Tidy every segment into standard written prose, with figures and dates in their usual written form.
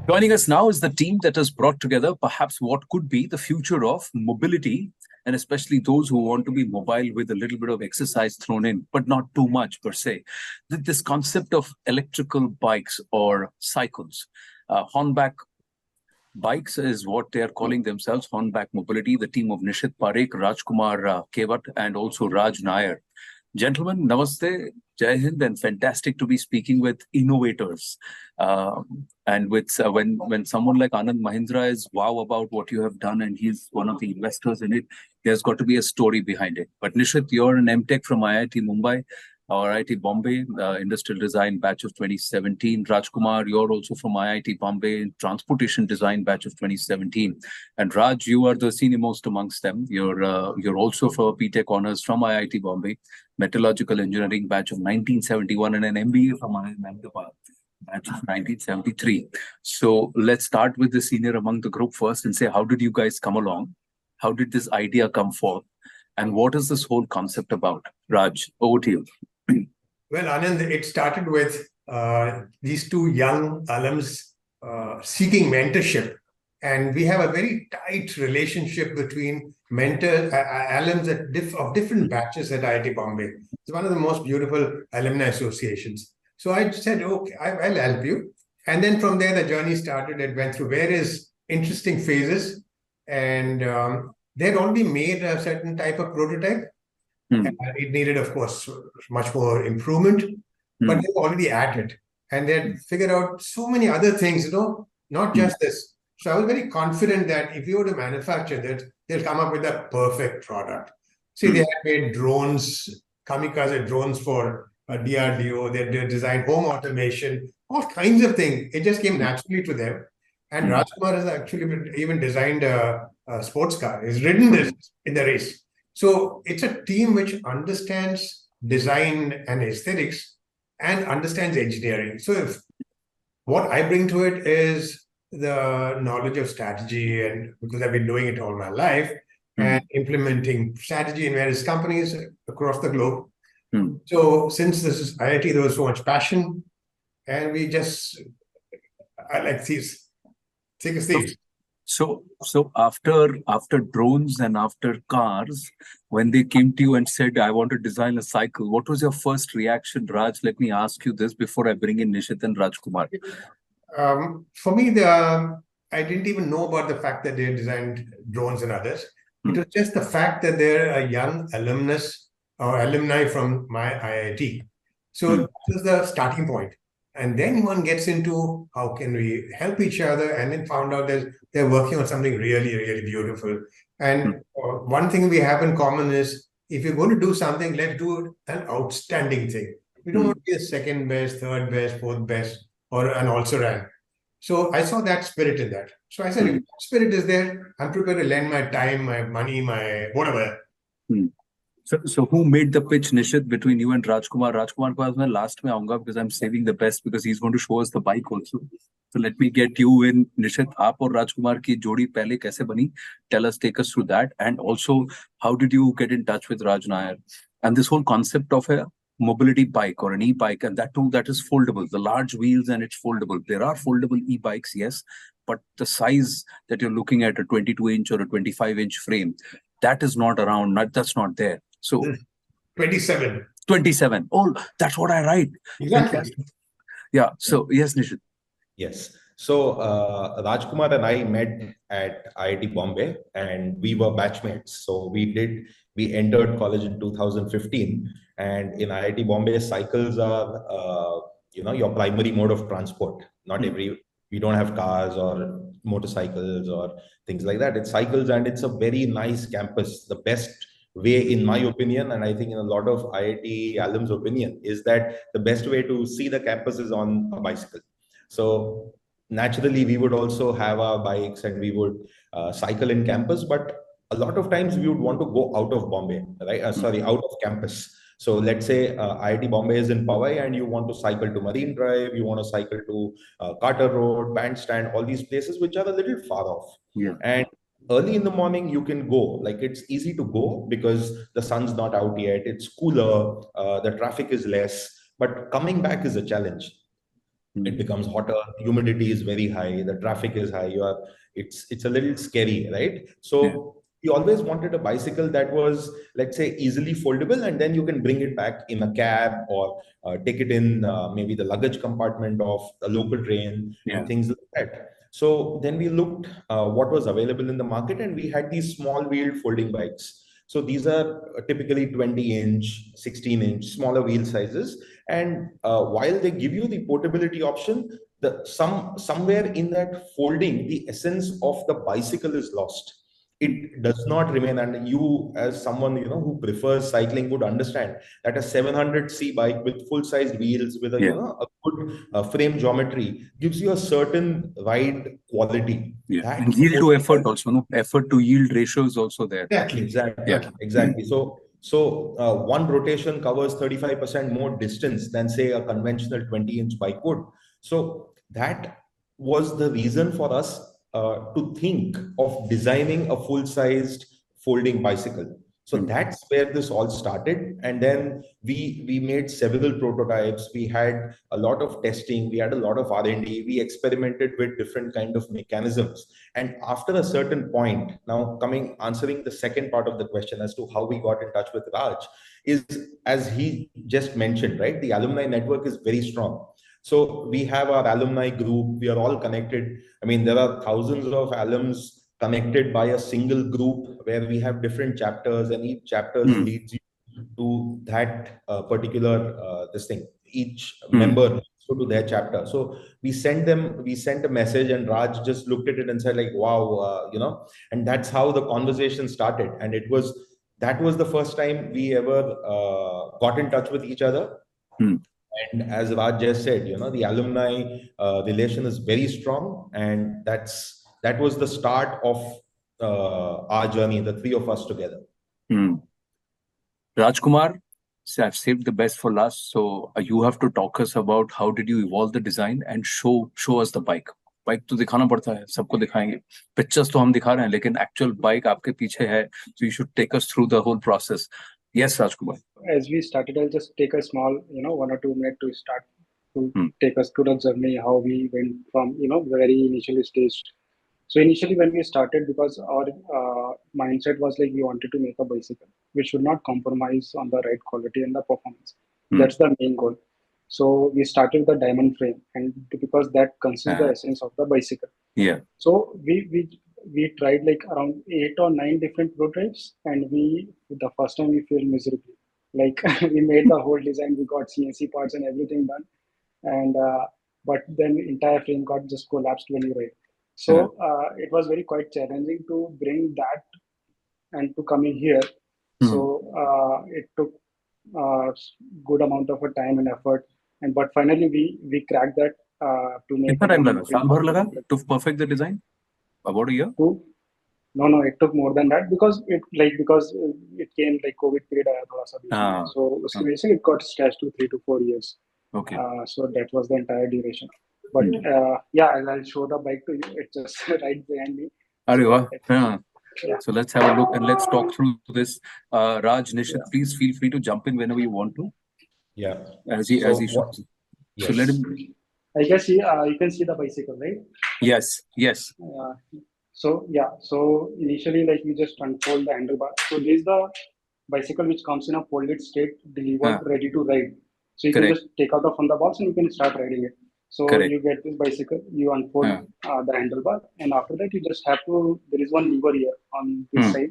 Joining us now is the team that has brought together perhaps what could be the future of mobility, and especially those who want to be mobile with a little bit of exercise thrown in, but not too much per se. This concept of electrical bikes or cycles. Hornback Bikes is what they are calling themselves, Hornback Mobility, the team of Nishith, Parikh, Rajkumar, Kewat, and also Raj Nair. Gentlemen, namaste, Jai Hind, and fantastic to be speaking with innovators. And with when someone like Anand Mahindra is wow about what you have done, and he's one of the investors in it, there's got to be a story behind it. But Nishith, you're an MTech from IIT Mumbai or IIT Bombay, Industrial Design batch of 2017. Rajkumar, you're also from IIT Bombay, Transportation Design batch of 2017. And Raj, you are the senior most amongst them. You're also for PTech honors from IIT Bombay, Metallurgical Engineering batch of 1971, and an MBA from IIM Ahmedabad batch of 1973. So let's start with the senior among the group first and say, how did you guys come along? How did this idea come forth? And what is this whole concept about? Raj, over to you. Well, Anand, it started with these two young alums seeking mentorship. And we have a very tight relationship between alums of different batches at IIT Bombay. It's one of the most beautiful alumni associations. So I said, okay, I'll help you. And then from there, the journey started. It went through various interesting phases. And they had already made a certain type of prototype. It needed, of course, much more improvement, but they were already at it. And they had figured out so many other things, not just this. So I was very confident that if you were to manufacture that, they'll come up with a perfect product. See, they had made drones, kamikaze drones for DRDO. They designed home automation, all kinds of things. It just came naturally to them. And Rajkumar has actually even designed a sports car. He's ridden this in the race. So it's a team which understands design and aesthetics and understands engineering. So what I bring to it is the knowledge of strategy, and because I've been doing it all my life and implementing strategy in various companies across the globe. So since this is IIT, there was so much passion, and I like these, take a seat. So after drones and after cars, when they came to you and said, I want to design a cycle, what was your first reaction, Raj? Let me ask you this before I bring in Nishith and Rajkumar. For me, I didn't even know about the fact that they designed drones and others. It was just the fact that they're a young alumnus or alumni from my IIT. So that was the starting point. And then one gets into how can we help each other, and then found out that they're working on something really, really beautiful. And one thing we have in common is if you're going to do something, let's do an outstanding thing. We don't want to be a second best, third best, fourth best, or an also ran. So I saw that spirit in that. So I said, if that spirit is there, I'm prepared to lend my time, my money, my whatever. So who made the pitch, Nishith, between you and Rajkumar? Rajkumar was my last mein aunga because I'm saving the best because he's going to show us the bike also. So let me get you in, Nishith. Aap aur Rajkumar ki jodi pehle kaise bani? Take us through that. And also, how did you get in touch with Raj Nair? And this whole concept of a mobility bike or an e-bike, and that too, that is foldable. The large wheels and it's foldable. There are foldable e-bikes, yes, but the size that you're looking at, a 22-inch or a 25-inch frame, that is not around, that's not there. So 27. 27. Oh, that's what I write. Exactly. Yeah. So yes, Nishith. Yes. So Rajkumar and I met at IIT Bombay, and we were batchmates. So we entered college in 2015, and in IIT Bombay, cycles are your primary mode of transport. We don't have cars or motorcycles or things like that. It's cycles, and it's a very nice campus. The best way, in my opinion, and I think in a lot of IIT alums' opinion, is that the best way to see the campus is on a bicycle. So naturally, we would also have our bikes and we would cycle in campus, but a lot of times we would want to go out of Bombay, right? Out of campus. So let's say IIT Bombay is in Powai and you want to cycle to Marine Drive, you want to cycle to Carter Road, Bandstand, all these places which are a little far off. Yeah. And early in the morning, you can go, like it's easy to go because the sun's not out yet, it's cooler, the traffic is less, but coming back is a challenge. it becomes hotter, humidity is very high, the traffic is high, it's a little scary, right? So we always wanted a bicycle that was, let's say, easily foldable, and then you can bring it back in a cab or take it in maybe the luggage compartment of a local train and things like that. So then we looked what was available in the market, and we had these small wheeled folding bikes. So these are typically 20-inch, 16-inch, smaller wheel sizes. And while they give you the portability option, somewhere in that folding, the essence of the bicycle is lost. It does not remain. And you, as someone who prefers cycling, would understand that a 700c bike with full-sized wheels with a a good frame geometry gives you a certain ride quality. And yield to effort also, no? Effort to yield ratio is also there. Exactly. So one rotation covers 35% more distance than, say, a conventional 20-inch bike would. So that was the reason for us to think of designing a full-sized folding bicycle. So that's where this all started. And then we made several prototypes. We had a lot of testing. We had a lot of R&D. We experimented with different kind of mechanisms. And after a certain point, now answering the second part of the question as to how we got in touch with Raj, is, as he just mentioned, right? The alumni network is very strong. So we have our alumni group. We are all connected. I mean, there are thousands of alums connected by a single group where we have different chapters, and each chapter leads you to that particular this thing. Each member to their chapter. So we sent a message, and Raj just looked at it and said, like, wow, and that's how the conversation started. And that was the first time we ever got in touch with each other. And as Raj just said, the alumni relation is very strong, and that was the start of our journey, the three of us together. Rajkumar, I've saved the best for last. So you have to talk us about how did you evolve the design and show us the bike. Bike तो दिखाना पड़ता है, सबको दिखाएंगे. Pictures तो हम दिखा रहे हैं, लेकिन actual bike आपके पीछे है. So you should take us through the whole process. Yes, Rajkumar. As we started, I'll just take a small, 1 or 2 minutes to start to take us through the journey, how we went from, very initially stage. So initially when we started, because our mindset was like we wanted to make a bicycle, which should not compromise on the ride quality and the performance. That's the main goal. So we started the diamond frame, and because that consists the essence of the bicycle. So we tried like around 8 or 9 different prototypes, and the first time we failed miserably. Like we made the whole design, we got CNC parts and everything done, and but then entire frame got just collapsed when you ride. So it was quite challenging to bring that and to come in here. So it took good amount of time and effort, but finally we cracked that to make. Kitna time laga? Saal bhar laga to perfect the design? About a year? No, it took more than that, because it came like COVID period. So basically it got stretched to 3 to 4 years. Okay. So that was the entire duration. But I'll show the bike to you. It's just right behind me. So let's have a look and let's talk through this. Raj, Nishith, please feel free to jump in whenever you want to. As he shows. Yes. So let him. I guess you can see the bicycle, right? Yes. So initially, like, we just unfold the handlebar. So this is the bicycle which comes in a folded state, delivered, ready to ride. So you can just take out from the box and you can start riding it. So you get this bicycle, you unfold the handlebar, and after that you just have to. There is one lever here on this side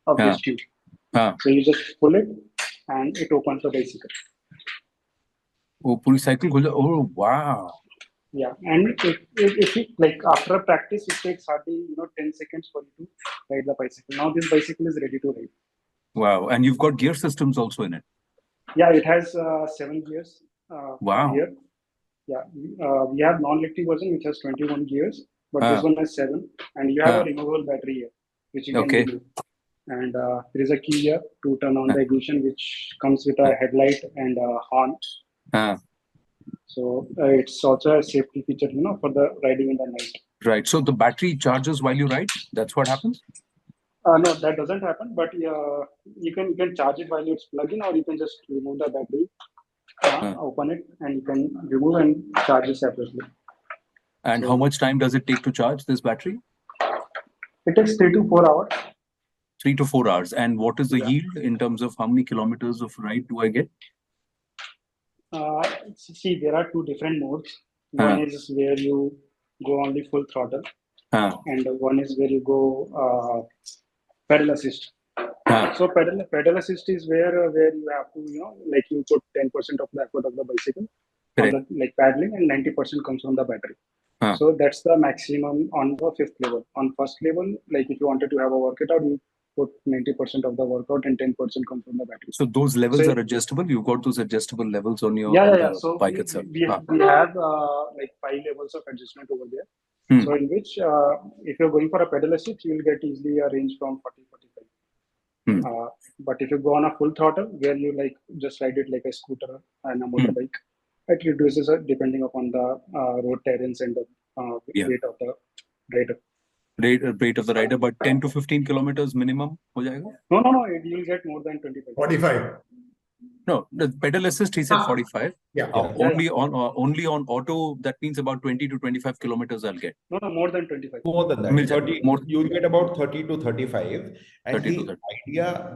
of this tube. So you just pull it, and it opens the bicycle. Oh, puri cycle khul. Oh, wow. Yeah, and if it, like, after a practice, it takes hardly 10 seconds for you to ride the bicycle. Now this bicycle is ready to ride. Wow, and you've got gear systems also in it. Yeah, it has 7 gears. Wow. Here. Yeah, we have non-electric version which has 21 gears, but this one has 7, and you have a removable battery here, which you can remove. And there is a key here to turn on the ignition, which comes with a headlight and a horn. So it's also a safety feature, for the riding in the night. Right. So the battery charges while you ride. That's what happens. No, that doesn't happen. But you can charge it while it's plugged in, or you can just remove the battery open it, and you can remove and charge it separately. And how much time does it take to charge this battery? It takes 3 to 4 hours. 3 to 4 hours. And what is the yield in terms of how many kilometers of ride do I get? See, there are two different modes. One is where you go only full throttle, and one is where you go pedal assist. So pedal assist is where you have to, like you put 10% of the effort of the bicycle on the like paddling, and 90% comes from the battery. So that's the maximum on the 5th level. On 1st level, like if you wanted to have a workout, you put 90% of the workout and 10% comes from the battery. So those levels are adjustable. You've got those adjustable levels on your So bike itself. We have like 5 levels of adjustment over there. So in which, if you're going for a pedal assist, you will get easily a range from 40-45. But if you go on a full throttle, where you like just ride it like a scooter and a motorbike, it reduces it depending upon the road terrains and the weight of the rider. Rate of the rider, but 10 to 15 kilometers minimum ho jayega? No, you'll get more than 25. 45. No, the pedal assist, he said 45. Only on auto, that means about 20 to 25 kilometers I'll get. No, more than 25. More than that. 30, you'll get about 30 to 35. And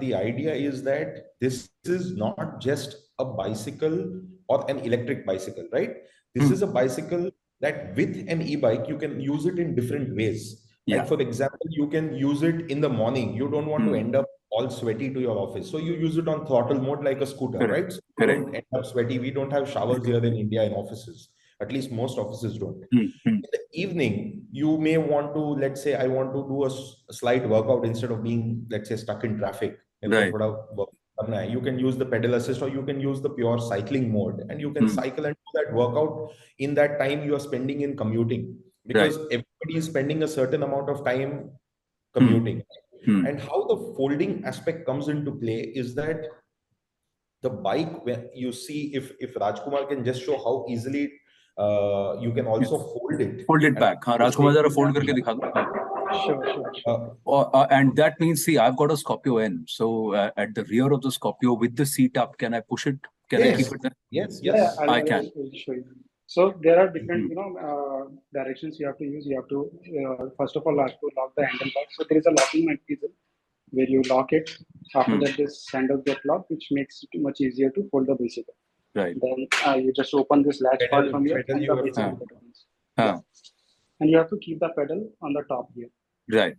the idea is that this is not just a bicycle or an electric bicycle, right? This is a bicycle that with an e-bike, you can use it in different ways. Like for example, you can use it in the morning. You don't want to end up all sweaty to your office. So you use it on throttle mode like a scooter, right? So you don't end up sweaty. We don't have showers here in India in offices. At least most offices don't. In the evening, you may want to, let's say, I want to do a slight workout instead of being, let's say, stuck in traffic. You can use the pedal assist, or you can use the pure cycling mode, and you can cycle and do that workout in that time you are spending in commuting. Because everybody is spending a certain amount of time commuting. And how the folding aspect comes into play is that the bike, when you see, if Rajkumar can just show how easily you can also fold it. Fold it back. Rajkumar, jara fold karke dikha do. Sure. And that means, see, I've got a Scorpio N. So at the rear of the Scorpio with the seat up, can I push it? Can I keep it there? Yes. I can. Show you. So there are different, directions you have to use. You have to, first of all, have to lock the handlebar. So there is a locking mechanism where you lock it. After that, this handle gets locked, which makes it much easier to fold the bicycle. Right. Then you just open this latch part from here, and the bicycle opens. And you have to keep the pedal on the top here. Right.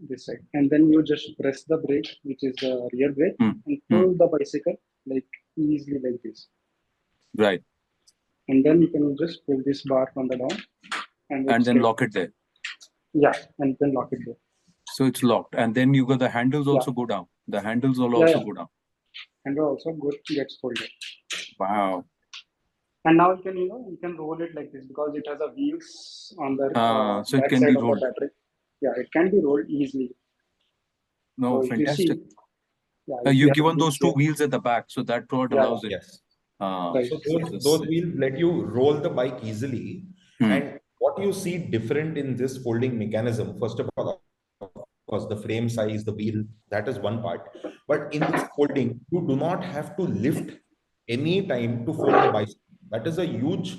This side. And then you just press the brake, which is the rear brake, and pull the bicycle like easily like this. Right. And then you can just pull this bar from the down. And then lock it there. Yeah, and then lock it there. So it's locked. And then you got the handles also go down. The handles will also go down. Handle also gets folded. Wow. And now you can roll it like this because it has a wheels on the so it can be rolled. Yeah, it can be rolled easily. No, so fantastic. You've given those two wheels at the back, so that what allows it. Yes. So those wheels let you roll the bike easily. And what you see different in this folding mechanism, first of all, was the frame size, the wheel, that is one part. But in this folding, you do not have to lift any time to fold the bicycle. That is a huge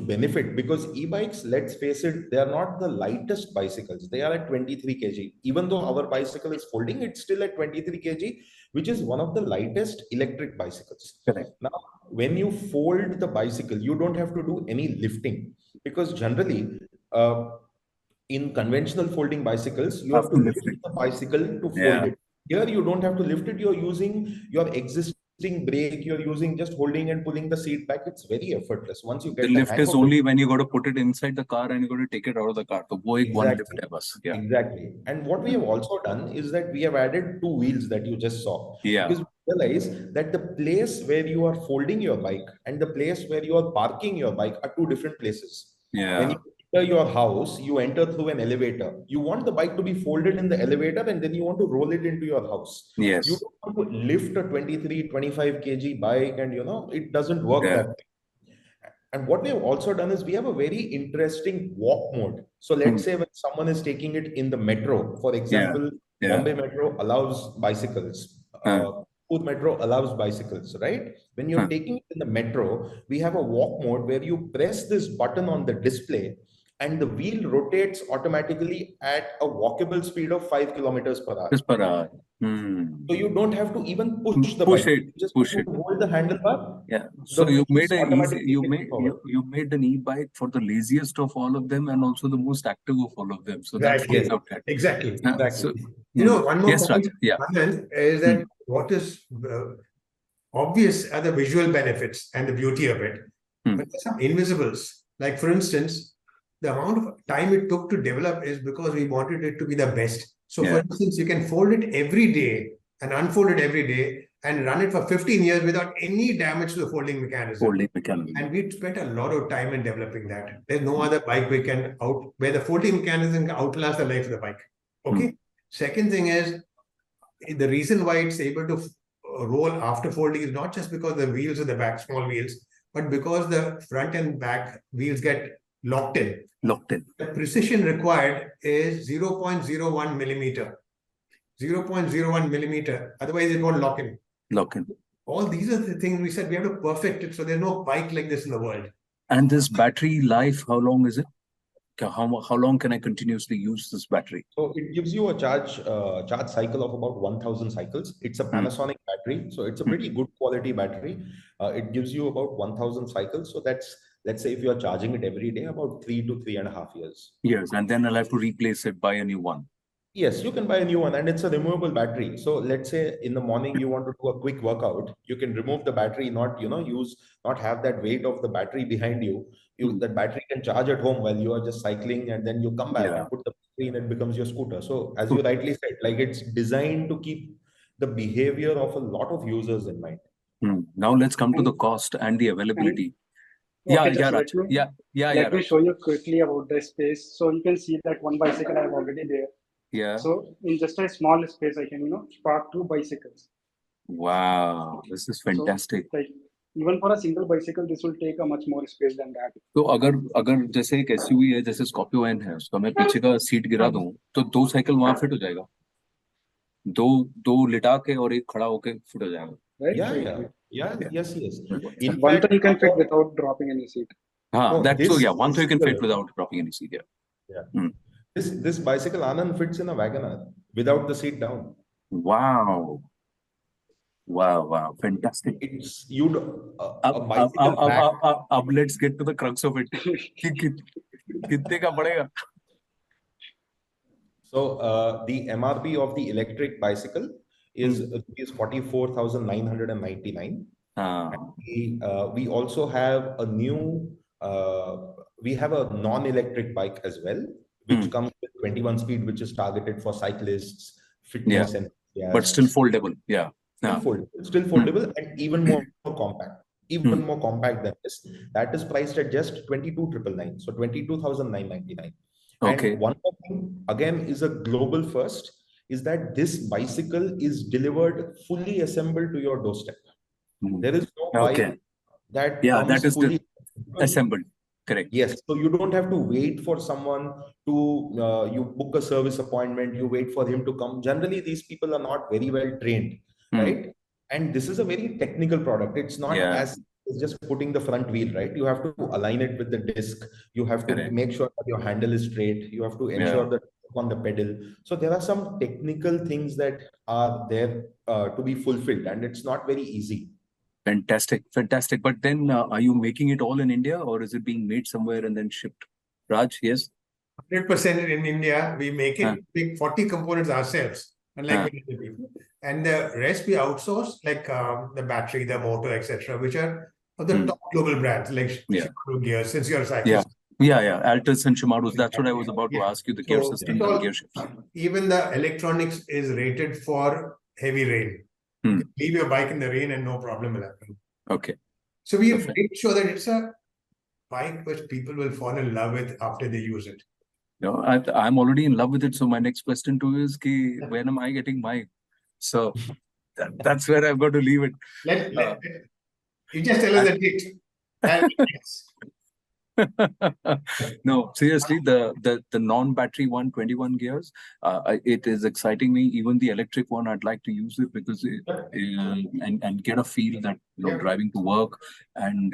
benefit, because e-bikes, let's face it, they are not the lightest bicycles. They are at 23 kg. Even though our bicycle is folding, it's still at 23 kg, which is one of the lightest electric bicycles. Correct. Now, when you fold the bicycle, you don't have to do any lifting, because generally, in conventional folding bicycles, you have to lift the bicycle to fold it. Here, you don't have to lift it. You're using your existing brake, you're using just holding and pulling the seat back. It's very effortless. Once you get the lift is only when you got to put it inside the car and you got to take it out of the car. So one lift hai bas. Exactly. And what we have also done is that we have added two wheels that you just saw. Yeah. Because we realize that the place where you are folding your bike and the place where you are parking your bike are two different places. Yeah. When you enter your house, you enter through an elevator. You want the bike to be folded in the elevator, and then you want to roll it into your house. Yes. You don't want to lift a 23, 25 kg bike, and it doesn't work that way. And what we have also done is we have a very interesting walk mode. So let's say when someone is taking it in the metro, for example, Bombay Metro allows bicycles. metro allows bicycles, right? When you're taking it in the metro, we have a walk mode where you press this button on the display and the wheel rotates automatically at a walkable speed of 5 kilometers per hour. Just per hour. So you don't have to even push the bike. You just have to hold the handlebar. Yeah. So The you wheels made automatically you take made it forward. you made an e-bike for the laziest of all of them and also the most active of all of them. So that's Exactly. out there. Exactly. So, one more yes, point, Raj. Yeah. Anand, is that what is obvious are the visual benefits and the beauty of it. But there's some invisibles. Like, for instance, the amount of time it took to develop is because we wanted it to be the best. So, for instance, you can fold it every day and unfold it every day and run it for 15 years without any damage to the folding mechanism. And we spent a lot of time in developing that. There's no other bike where the folding mechanism can outlast the life of the bike. Okay. Second thing is, the reason why it's able to roll after folding is not just because the wheels at the back, small wheels, but because the front and back wheels get locked in. The precision required is 0.01 millimeter. 0.01 millimeter. Otherwise, it won't lock in. All these are the things we said we have to perfect it. So there's no bike like this in the world. And this battery life, how long is it? How long can I continuously use this battery? So it gives you a charge cycle of about 1,000 cycles. It's a Panasonic battery, so it's a pretty good quality battery. It gives you about 1,000 cycles. So that's, let's say if you're charging it every day, about 3 to 3.5 years. Yes, and then I'll have to replace it, buy a new one. Yes, you can buy a new one, and it's a removable battery. So let's say in the morning you want to do a quick workout, you can remove the battery, not have that weight of the battery behind you. That battery can charge at home while you are just cycling, and then you come back and put the battery and it becomes your scooter. So as you rightly said, like, it's designed to keep the behavior of a lot of users in mind. Now let's come to the cost and the availability. Let me show you quickly about the space. So you can see that one bicycle I have already there. Yeah. So in just a small space, I can park 2 bicycles. Wow, this is fantastic. So, like, even for a single bicycle, this will take a much more space than that. तो अगर जैसे एक SUV है, जैसे Scorpio N है, उसका मैं पीछे का सीट गिरा दूं तो 2 साइकिल वहां फिट हो जाएगा. दो लिटा के और एक खड़ा होके फिट हो जाएगा. Right? Yes. In one thing you can fit without dropping any seat. One thing you can fit without dropping any seat. This bicycle, Anand, fits in a WagonR without the seat down. Wow, fantastic. It's a bicycle अब let's get to the crux of it. कितने का पड़ेगा? So the MRP of the electric bicycle is 44,999. We also have a new we have a non-electric bike as well, which comes with 21 speed, which is targeted for cyclists, fitness, and but still foldable. Still foldable, and even more compact. Even more compact than this. That is priced at just 22,999. So 22,999. Okay. And one more thing, again, is a global first, is that this bicycle is delivered fully assembled to your doorstep. There is no bike that is fully assembled. Correct. Yes. So you don't have to wait for someone to, you book a service appointment, you wait for him to come. Generally, these people are not very well trained, right? And this is a very technical product. It's not as it's just putting the front wheel, right? You have to align it with the disc. You have to make sure that your handle is straight. You have to ensure that on the pedal. So there are some technical things that are there to be fulfilled, and it's not very easy. Fantastic. But then are you making it all in India, or is it being made somewhere and then shipped? Raj, yes? 100% in India. We make it, make 40 components ourselves, unlike many people. And the rest we outsource, like the battery, the motor, etc., which are of the top global brands, like Shimano gears, since you're a cyclist. Altus and Shimano. That's what I was about to ask you, the gear system and gear shifts. Even the electronics is rated for heavy rain. Leave your bike in the rain and no problem will happen. Okay. So we have made sure that it's a bike which people will fall in love with after they use it. No, I'm already in love with it. So my next question to you is, when am I getting mine? So that's where I've got to leave it. You just tell us the date. No, seriously, the non-battery one, 21 gears, it is exciting me. Even the electric one, I'd like to use it because and get a feel that driving to work and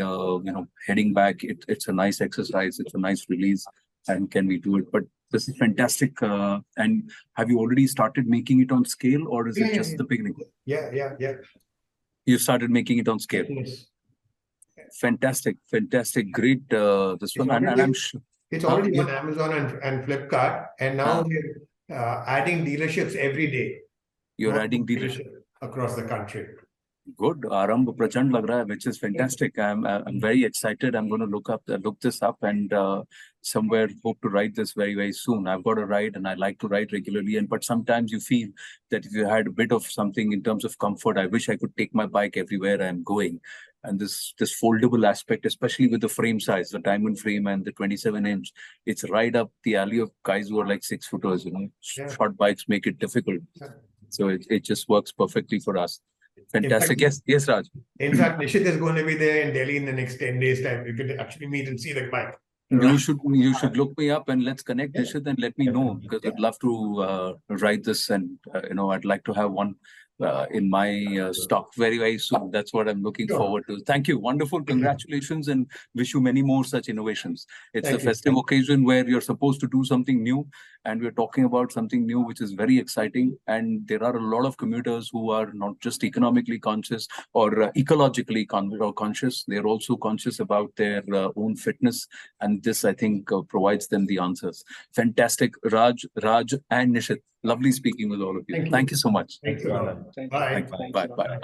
heading back. It's a nice exercise. It's a nice release, and can we do it? But this is fantastic. And have you already started making it on scale, or is it just the beginning? Yeah. You started making it on scale. Yes. Fantastic, great. This one, and I'm sure it's already on Amazon and Flipkart, and now we're adding dealerships every day. You're adding dealerships across the country. Good. Arambh Prachand lag raha hai, which is fantastic. I'm very excited. I'm going to look this up and somewhere hope to ride this very, very soon. I've got a ride and I like to ride regularly. But sometimes you feel that if you had a bit of something in terms of comfort, I wish I could take my bike everywhere I'm going. And this foldable aspect, especially with the frame size, the diamond frame and the 27-inch, it's right up the alley of guys who are like 6-footers. Short bikes make it difficult. So it just works perfectly for us. Fantastic. Yes, Raj. In fact, Nishith is going to be there in Delhi in the next 10 days time. You could actually meet and see the bike. You should look me up and let's connect, Nishith, and let me know, because I'd love to ride this, and I'd like to have one in my stock very, very soon. That's what I'm looking forward to. Thank you. Wonderful. Congratulations, and wish you many more such innovations. It's a festive occasion where you're supposed to do something new, and we're talking about something new, which is very exciting. And there are a lot of commuters who are not just economically conscious or ecologically conscious. They're also conscious about their own fitness. And this, I think, provides them the answers. Fantastic. Raj, and Nishith. Lovely speaking with all of you. Thank you so much. Thank you. Thank you. Bye. Bye.